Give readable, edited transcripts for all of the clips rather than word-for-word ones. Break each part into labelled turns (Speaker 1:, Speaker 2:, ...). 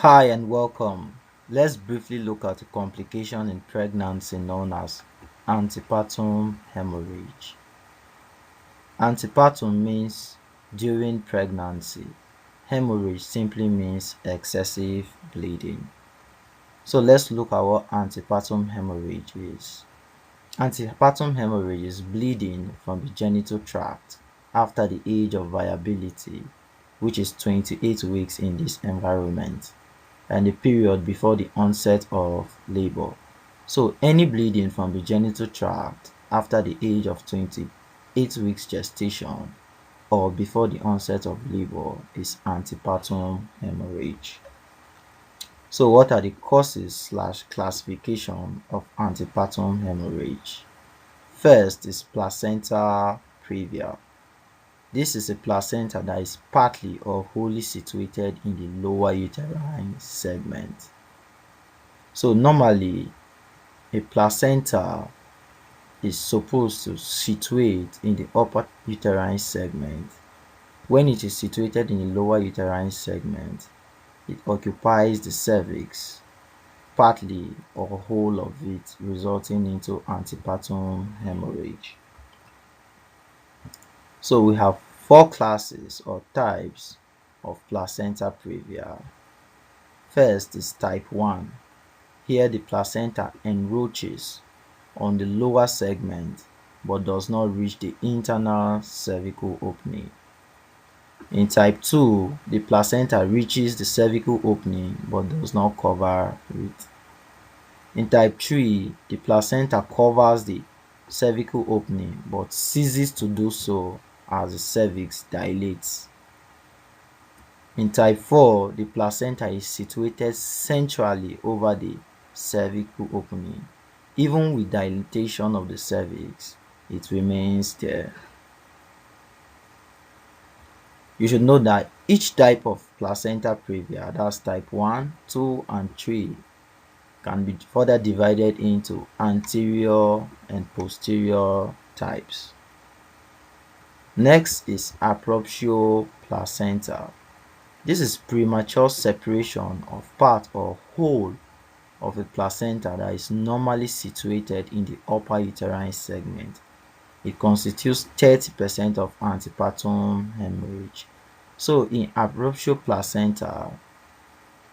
Speaker 1: Hi and welcome. Let's briefly look at a complication in pregnancy known as antepartum hemorrhage. Antepartum means during pregnancy. Hemorrhage simply means excessive bleeding. So let's look at what antepartum hemorrhage is. Antepartum hemorrhage is bleeding from the genital tract after the age of viability, which is 28 weeks in this environment, and the period before the onset of labor. So any bleeding from the genital tract after the age of 28 weeks gestation or before the onset of labor is antepartum hemorrhage. So what are the causes/classification of antepartum hemorrhage? First is placenta previa. This is a placenta that is partly or wholly situated in the lower uterine segment. So normally a placenta is supposed to situate in the upper uterine segment. When it is situated in the lower uterine segment, it occupies the cervix, partly or whole of it, resulting into antepartum hemorrhage. So we have four classes or types of placenta previa. First is type 1. Here the placenta enroaches on the lower segment but does not reach the internal cervical opening. In type 2, the placenta reaches the cervical opening but does not cover it. In type 3, the placenta covers the cervical opening but ceases to do so as the cervix dilates. In type 4, the placenta is situated centrally over the cervical opening. Even with dilatation of the cervix, it remains there. You should know that each type of placenta previa, that's type 1, 2, and 3, can be further divided into anterior and posterior types. Next is abruptio placenta. This is premature separation of part or whole of a placenta that is normally situated in the upper uterine segment. It constitutes 30% of antepartum hemorrhage. So in abruptio placenta,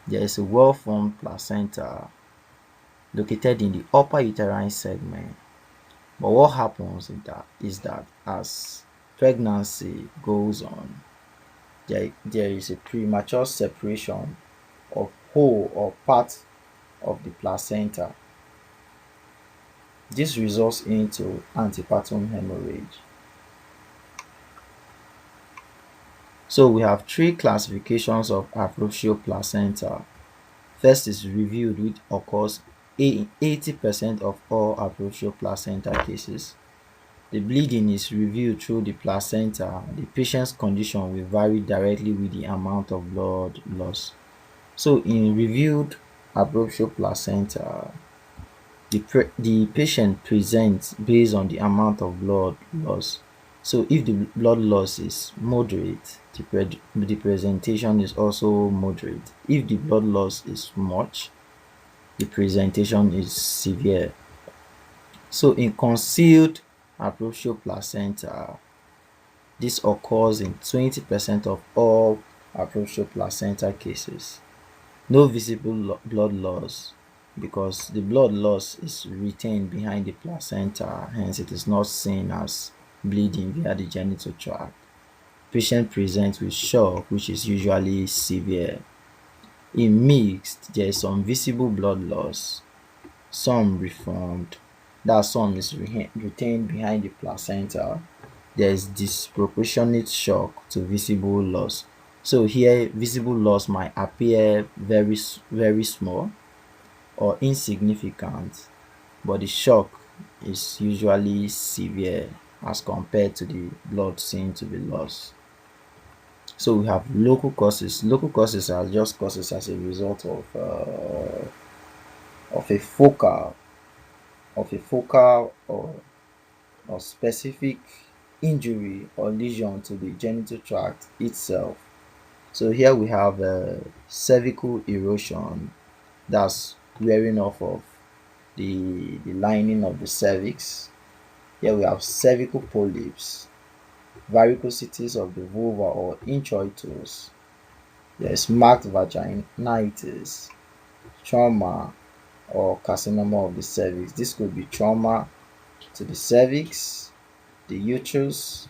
Speaker 1: there is a well-formed placenta located in the upper uterine segment. But what happens is that as pregnancy goes on, there is a premature separation of whole or part of the placenta. This results into antepartum hemorrhage. So we have three classifications of abruptio placenta. First is revealed, which occurs in 80% of all abruptio placenta cases. The bleeding is revealed through the placenta. The patient's condition will vary directly with the amount of blood loss. So in revealed abruptio placenta, the patient presents based on the amount of blood loss. So if the blood loss is moderate, the presentation is also moderate. If the blood loss is much, the presentation is severe. So in concealed abruptio placenta, this occurs in 20% of all abruptio placenta cases. No visible blood loss, because the blood loss is retained behind the placenta, hence it is not seen as bleeding via the genital tract. Patient presents with shock, which is usually severe. In mixed, there is some visible blood loss, some reformed, that some is retained behind the placenta. There is disproportionate shock to visible loss. So here visible loss might appear very small or insignificant, but the shock is usually severe as compared to the blood seen to be lost. So we have local causes. Local causes are just causes as a result of a focal or specific injury or lesion to the genital tract itself. So here we have cervical erosion, that's wearing off of the lining of the cervix. Here we have cervical polyps, varicosities of the vulva or introitus. There's marked vaginitis, trauma, or carcinoma of the cervix. This could be trauma to the cervix, the uterus,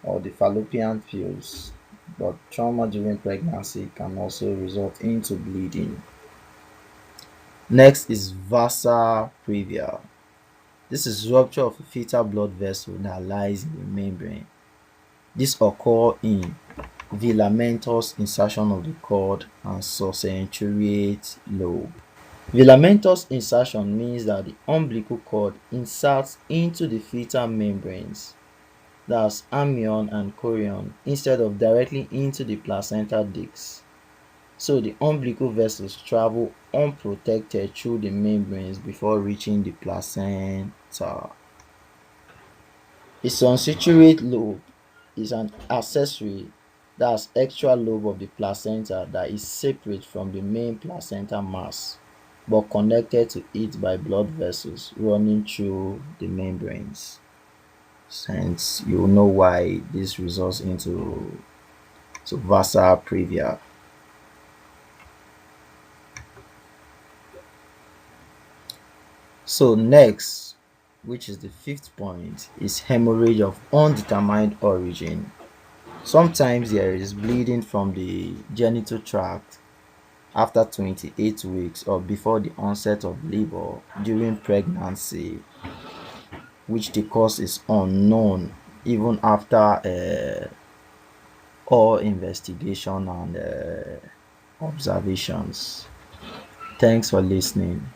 Speaker 1: or the fallopian tubes. But trauma during pregnancy can also result into bleeding. Next is vasa previa. This is rupture of a fetal blood vessel that lies in the membrane. This occurs in filamentous insertion of the cord and subcenturiate lobe. Filamentous insertion means that the umbilical cord inserts into the fetal membranes, that's amnion and chorion, instead of directly into the placental discs. So the umbilical vessels travel unprotected through the membranes before reaching the placenta. A subcenturiate lobe is an accessory, that's extra lobe of the placenta that is separate from the main placenta mass but connected to it by blood vessels running through the membranes. Since you know why this results into vasa previa. So next, which is the fifth point, is hemorrhage of undetermined origin. Sometimes there is bleeding from the genital tract after 28 weeks or before the onset of labor during pregnancy, which the cause is unknown even after all investigation and observations. Thanks for listening.